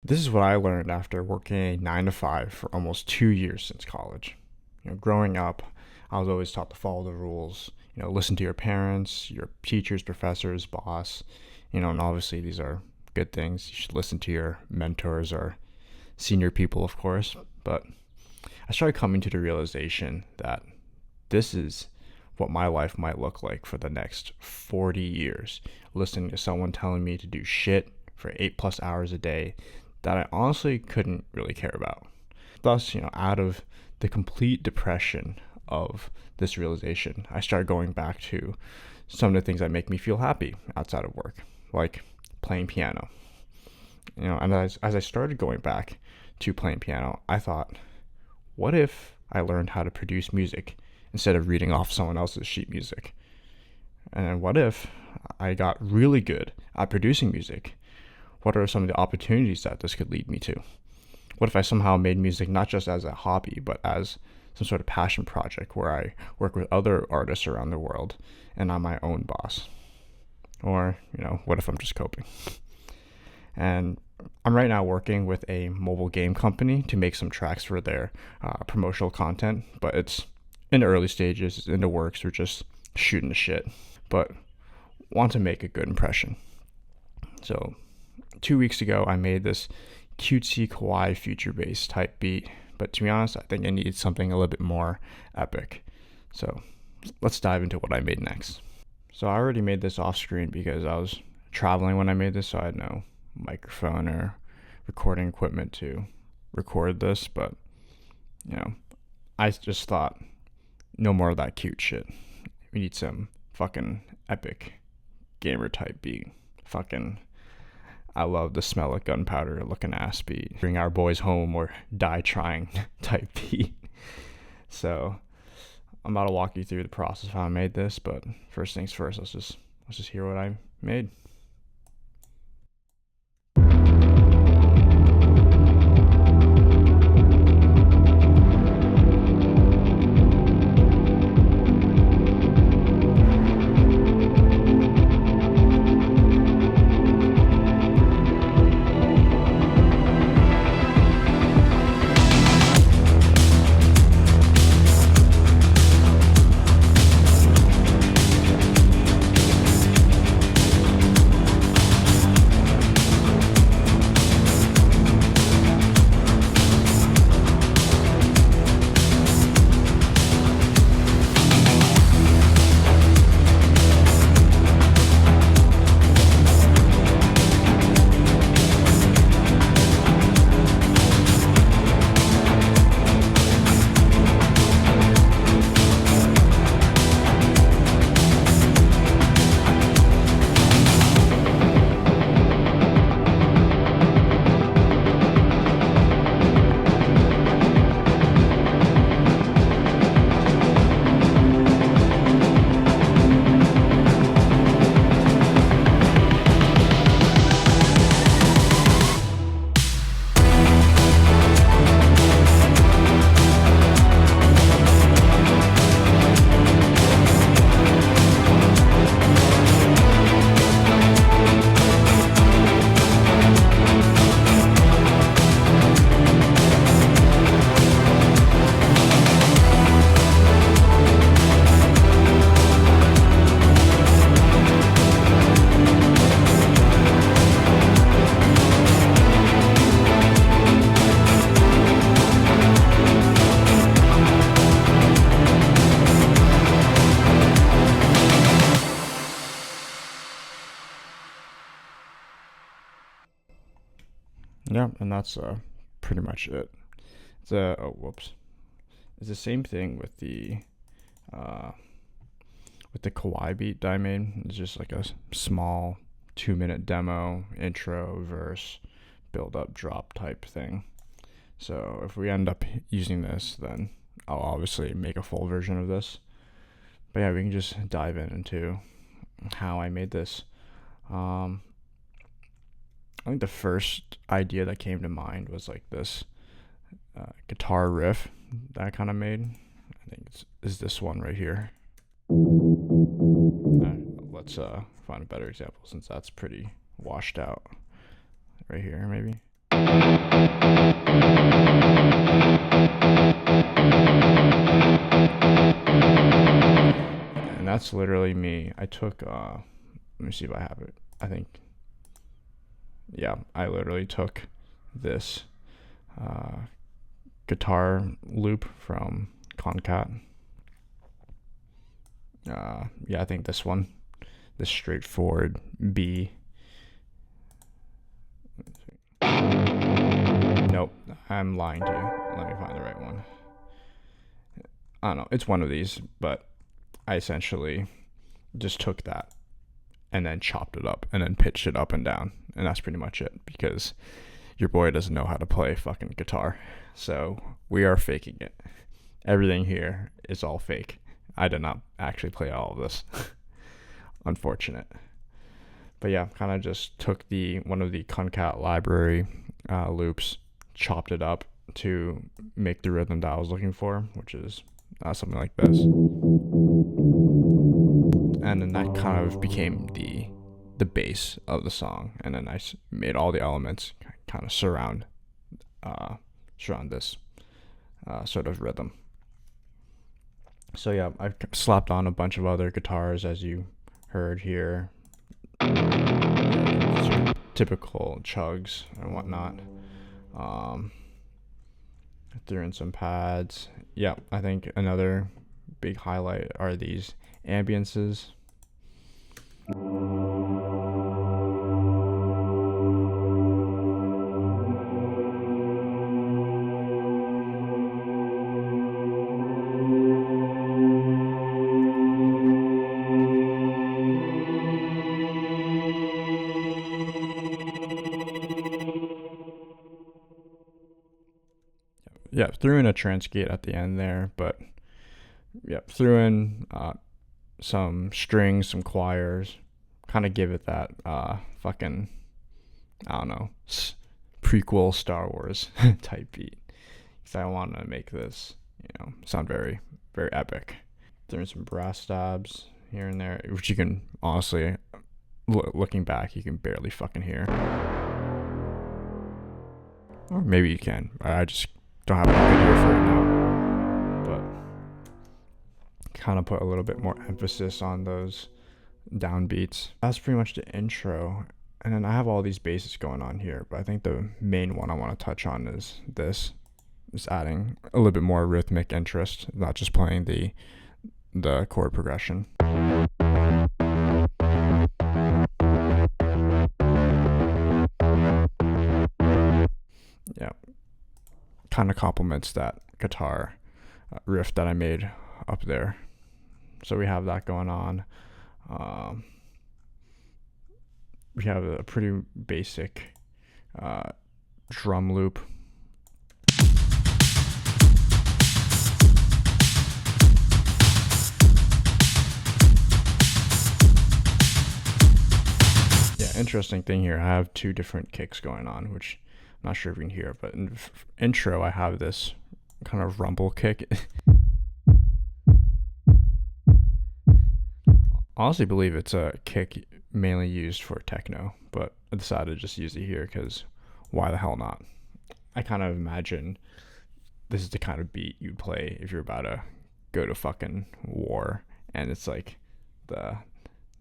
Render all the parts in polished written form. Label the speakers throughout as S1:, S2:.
S1: This is what I learned after working a 9 to 5 for almost 2 years since college. Growing up, I was always taught to follow the rules. Listen to your parents, your teachers, professors, boss. And obviously these are good things. You should listen to your mentors or senior people, of course. But I started coming to the realization that this is what my life might look like for the next 40 years, listening to someone telling me to do shit for 8+ hours a day that I honestly couldn't really care about. Thus, out of the complete depression of this realization, I started going back to some of the things that make me feel happy outside of work, like playing piano. And as I started going back to playing piano, I thought, what if I learned how to produce music instead of reading off someone else's sheet music? And what if I got really good at producing music? What are some of the opportunities that this could lead me to? What if I somehow made music not just as a hobby, but as some sort of passion project where I work with other artists around the world and I'm my own boss? Or, what if I'm just coping? And I'm right now working with a mobile game company to make some tracks for their promotional content, but it's in the early stages, it's in the works, we're just shooting the shit, but want to make a good impression. So 2 weeks ago, I made this cutesy kawaii future bass type beat, but to be honest, I think I needed something a little bit more epic. So let's dive into what I made next. So I already made this off screen because I was traveling when I made this, so I had no microphone or recording equipment to record this, but I just thought, no more of that cute shit. We need some fucking epic gamer type beat. I love the smell of gunpowder looking ass beat. Bring our boys home or die trying type beat. So I'm about to walk you through the process of how I made this, but first things first, let's just hear what I made. Yeah, and that's pretty much it. It's the same thing uh, with the kawaii beat that I made. It's just like a small 2-minute demo, intro, verse, build up, drop type thing. So if we end up using this, then I'll obviously make a full version of this. But yeah, we can just dive into how I made this. I think the first idea that came to mind was like this guitar riff that I kind of made. I think is this one right here. Let's find a better example since that's pretty washed out. Right here, maybe. And that's literally me. I took let me see if I have it. I think, yeah, I literally took this uh, guitar loop from Concat. Yeah, I think this one, this straightforward B. Nope, I'm lying to you. Let me find the right one. I don't know. It's one of these, but I essentially just took that and then chopped it up and then pitched it up and down. And that's pretty much it, because your boy doesn't know how to play fucking guitar. So we are faking it. Everything here is all fake. I did not actually play all of this. Unfortunate. But yeah, kind of just took one of the Concat library loops, chopped it up to make the rhythm that I was looking for, which is something like this. And then that kind of became the base of the song. And then I made all the elements kind of surround this sort of rhythm. So yeah, I've slapped on a bunch of other guitars, as you heard here. Typical chugs and whatnot. Threw in some pads. Yeah, I think another big highlight are these ambiances. Yeah, threw in a transgate at the end there, but yeah, threw in some strings, some choirs, kind of give it that fucking, I don't know, prequel Star Wars type beat. Because I want to make this, sound very, very epic. Threw in some brass stabs here and there, which you can honestly, looking back, you can barely fucking hear. Or maybe you can. I just don't have a good ear for it now. But kind of put a little bit more emphasis on those downbeats. That's pretty much the intro. And then I have all these basses going on here, but I think the main one I want to touch on is this. Just adding a little bit more rhythmic interest, not just playing the chord progression. Yeah, kind of complements that guitar riff that I made up there. So we have that going on. We have a pretty basic drum loop. Yeah, interesting thing here. I have two different kicks going on, which I'm not sure if you can hear, but in intro I have this kind of rumble kick. Honestly believe it's a kick mainly used for techno, but I decided to just use it here because why the hell not? I kind of imagine this is the kind of beat you'd play if you're about to go to fucking war, and it's like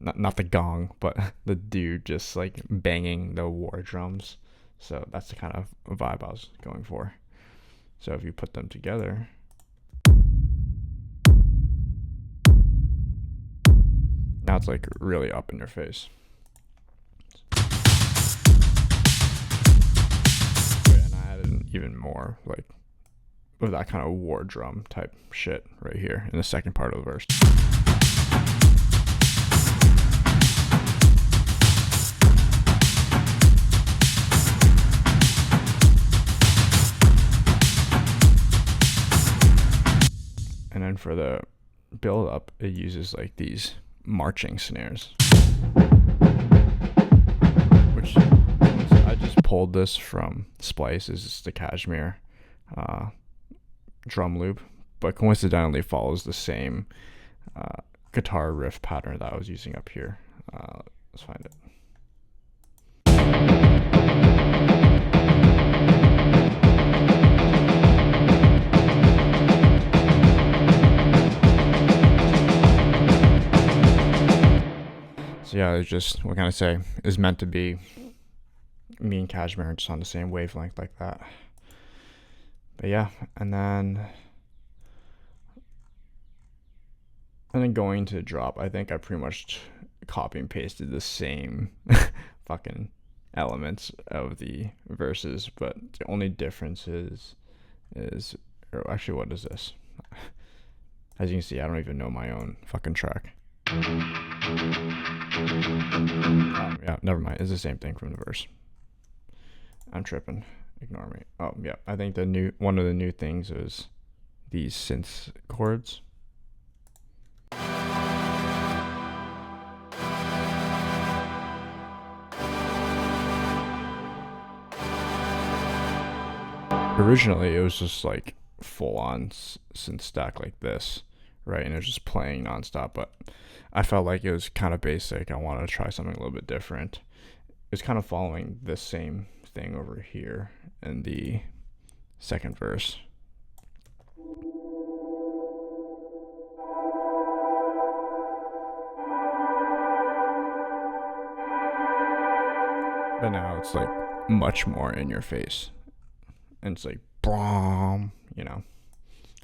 S1: not the gong, but the dude just like banging the war drums. So that's the kind of vibe I was going for. So if you put them together, now it's like really up in your face. And I added even more like with that kind of war drum type shit right here in the second part of the verse. And then for the build up, it uses like these marching snares, which I just pulled this from Splice. Is just the Cashmere drum loop, but coincidentally follows the same guitar riff pattern that I was using up here. Let's find it. it's just, what can I say, is meant to be. Me and Cashmere are just on the same wavelength like that. But yeah, and then going to drop, I think I pretty much copy and pasted the same fucking elements of the verses, but the only difference is or actually, what is this? As you can see, I don't even know my own fucking track. Yeah, never mind. It's the same thing from the verse. I'm tripping. Ignore me. Oh yeah, I think one of the new things is these synth chords. Originally, it was just like full on synth stack like this, right? And it was just playing nonstop. But I felt like it was kind of basic. I wanted to try something a little bit different. It's kind of following this same thing over here in the second verse. But now it's like much more in your face. And it's like, boom, you know.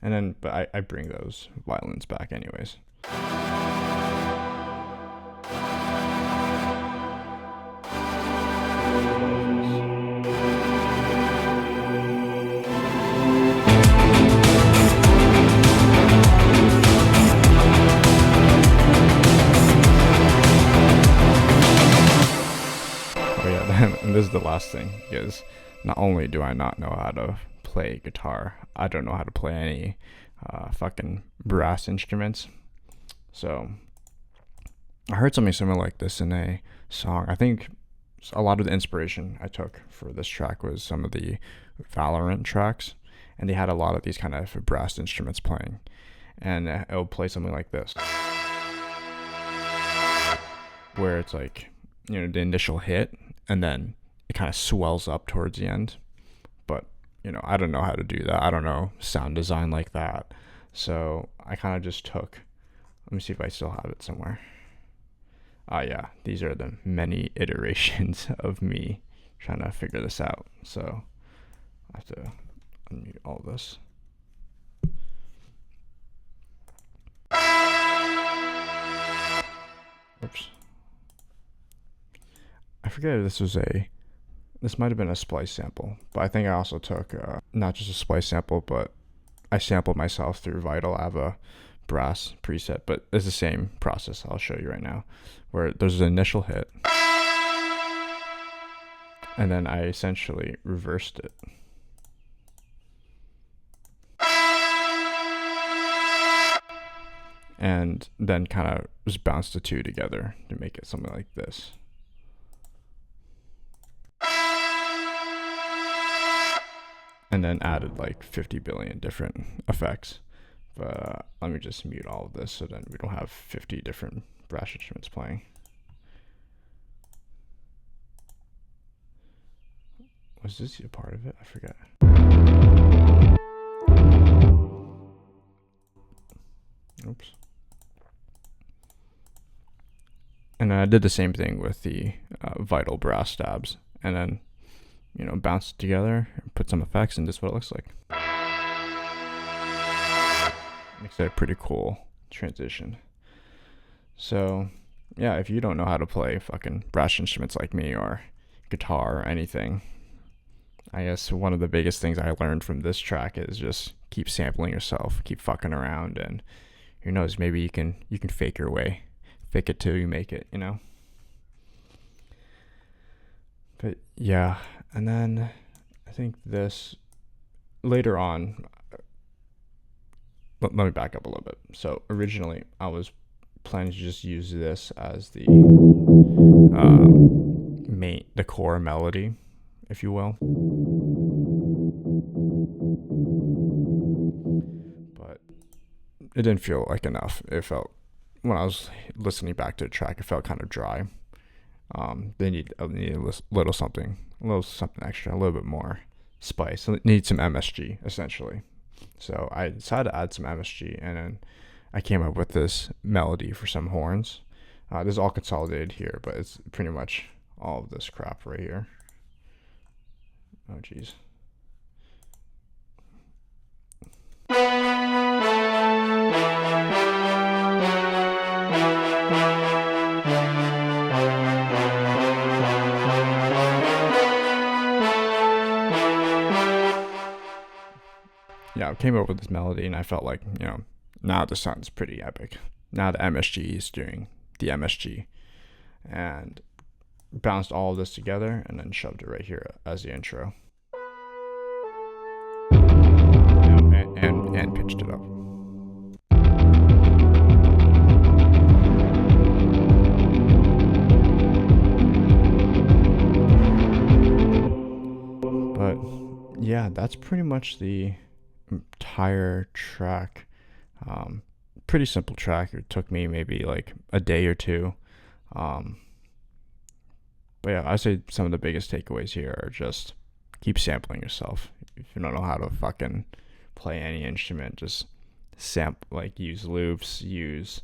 S1: And then, but I bring those violins back anyways. And this is the last thing, because not only do I not know how to play guitar, I don't know how to play any fucking brass instruments. So I heard something similar like this in a song. I think a lot of the inspiration I took for this track was some of the Valorant tracks, and they had a lot of these kind of brass instruments playing, and it would play something like this, where it's like, you know, the initial hit, and then it kind of swells up towards the end. But, you know, I don't know how to do that. I don't know sound design like that. So I kind of just took, let me see if I still have it somewhere. Yeah, these are the many iterations of me trying to figure this out. So I have to unmute all this. Oops. I forget if this might have been a splice sample, but I think I also took not just a splice sample, but I sampled myself through Vital. I have a brass preset, but it's the same process I'll show you right now, where there's an initial hit, and then I essentially reversed it. And then kind of just bounced the two together to make it something like this. And then added like 50 billion different effects. But let me just mute all of this so then we don't have 50 different brass instruments playing. Was this a part of it? I forget. Oops. And then I did the same thing with the Vital brass stabs. And then, you know, bounce it together, put some effects, and this is what it looks like. Makes it a pretty cool transition. So, yeah, if you don't know how to play fucking brass instruments like me, or guitar or anything, I guess one of the biggest things I learned from this track is just keep sampling yourself, keep fucking around, and who knows, maybe you can fake your way. Fake it till you make it, you know? But yeah, and then I think this later on, let me back up a little bit. So originally I was planning to just use this as the the core melody, if you will. But it didn't feel like enough. It felt, when I was listening back to the track, it felt kind of dry. They need a little something extra, a little bit more spice. It needs some MSG essentially. So I decided to add some MSG, and then I came up with this melody for some horns. This is all consolidated here, but it's pretty much all of this crap right here. Oh, geez. Yeah, I came up with this melody, and I felt like, now this sounds pretty epic. Now the MSG is doing the MSG, and bounced all of this together and then shoved it right here as the intro, and pitched it up. But yeah, that's pretty much the entire track. Pretty simple track. It took me maybe like a day or two. But yeah, I say some of the biggest takeaways here are just keep sampling yourself. If you don't know how to fucking play any instrument, just use loops, use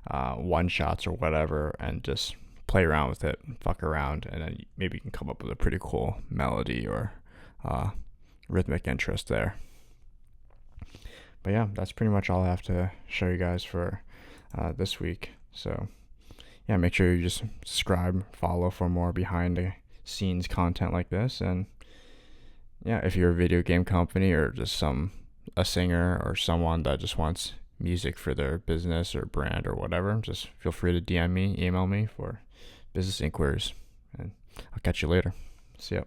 S1: one shots or whatever, and just play around with it, fuck around, and then maybe you can come up with a pretty cool melody or rhythmic interest there. But yeah, that's pretty much all I have to show you guys for this week. So yeah, make sure you just subscribe, follow for more behind the scenes content like this. And yeah, if you're a video game company or just a singer or someone that just wants music for their business or brand or whatever, just feel free to DM me, email me for business inquiries. And I'll catch you later. See ya.